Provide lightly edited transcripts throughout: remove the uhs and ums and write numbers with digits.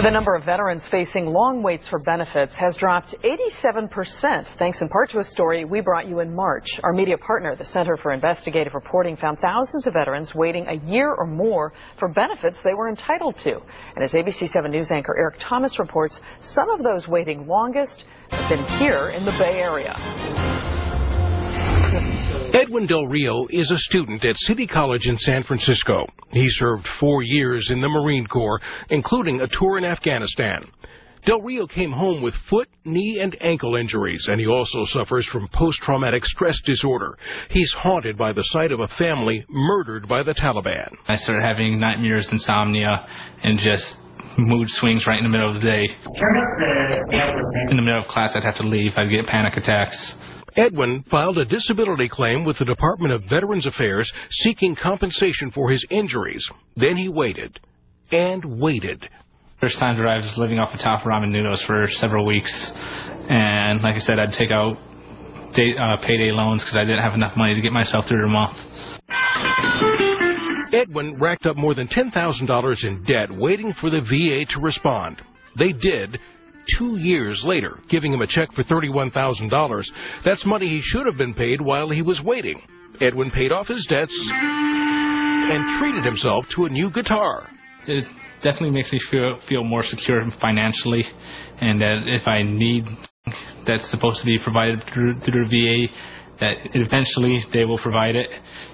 The number of veterans facing long waits for benefits has dropped 87%, thanks in part to a story we brought you in March. Our media partner, the Center for Investigative Reporting, found thousands of veterans waiting a year or more for benefits they were entitled to. And as ABC 7 News anchor Eric Thomas reports, some of those waiting longest have been here in the Bay Area. Edwin Del Rio is a student at City College in San Francisco. He served 4 years in the Marine Corps, including a tour in Afghanistan. Del Rio came home with foot, knee, and ankle injuries, and he also suffers from post-traumatic stress disorder. He's haunted by the sight of a family murdered by the Taliban. I started having nightmares, insomnia, and just mood swings right in the middle of the day. In the middle of class, I'd have to leave. I'd get panic attacks. Edwin filed a disability claim with the Department of Veterans Affairs seeking compensation for his injuries. Then he waited and waited. There's times where I was living off the top ramen noodles for several weeks. And like I said, I'd take out payday loans because I didn't have enough money to get myself through the month. Edwin racked up more than $10,000 in debt waiting for the VA to respond. They did. 2 years later, giving him a check for $31,000. That's money he should have been paid while he was waiting. Edwin paid off his debts and treated himself to a new guitar. It definitely makes me feel more secure financially, and that if I need that's supposed to be provided through the VA, that eventually they will provide it.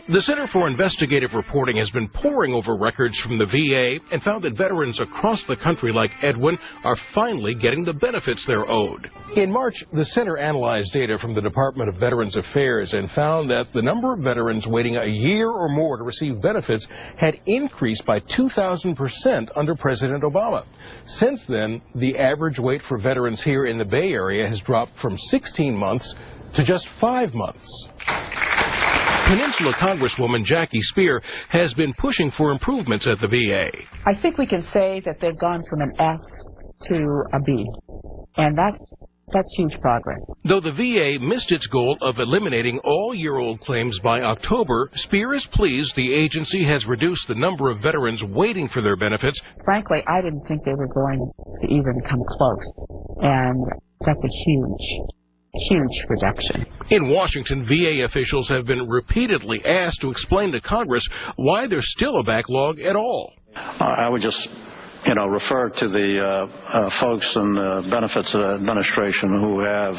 The Center for Investigative Reporting has been poring over records from the VA and found that veterans across the country like Edwin are finally getting the benefits they're owed. In March, the center analyzed data from the Department of Veterans Affairs and found that the number of veterans waiting a year or more to receive benefits had increased by 2,000% under President Obama. Since then, the average wait for veterans here in the Bay Area has dropped from 16 months to just 5 months. Peninsula Congresswoman Jackie Speier has been pushing for improvements at the VA. I think we can say that they've gone from an F to a B, and that's huge progress. Though the VA missed its goal of eliminating all year-old claims by October, Speier is pleased the agency has reduced the number of veterans waiting for their benefits. Frankly, I didn't think they were going to even come close, and that's a huge reduction. In Washington, VA officials have been repeatedly asked to explain to Congress why there's still a backlog at all. I would just, refer to the folks in the Benefits Administration who have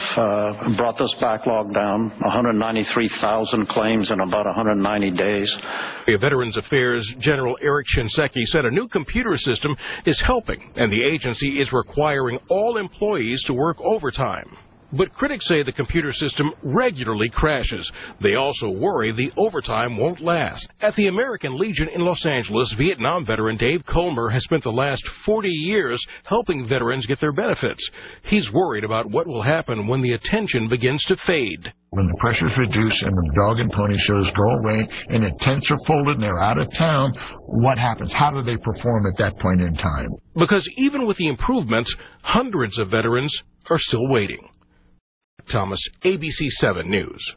brought this backlog down, 193,000 claims in about 190 days. Veterans Affairs General Eric Shinseki said a new computer system is helping, and the agency is requiring all employees to work overtime. But critics say the computer system regularly crashes. They also worry the overtime won't last. At the American Legion in Los Angeles, Vietnam veteran Dave Colmer has spent the last 40 years helping veterans get their benefits. He's worried about what will happen when the attention begins to fade. When the pressure's reduced and the dog and pony shows go away and the tents are folded and they're out of town, what happens? How do they perform at that point in time? Because even with the improvements, hundreds of veterans are still waiting. Thomas, ABC 7 News.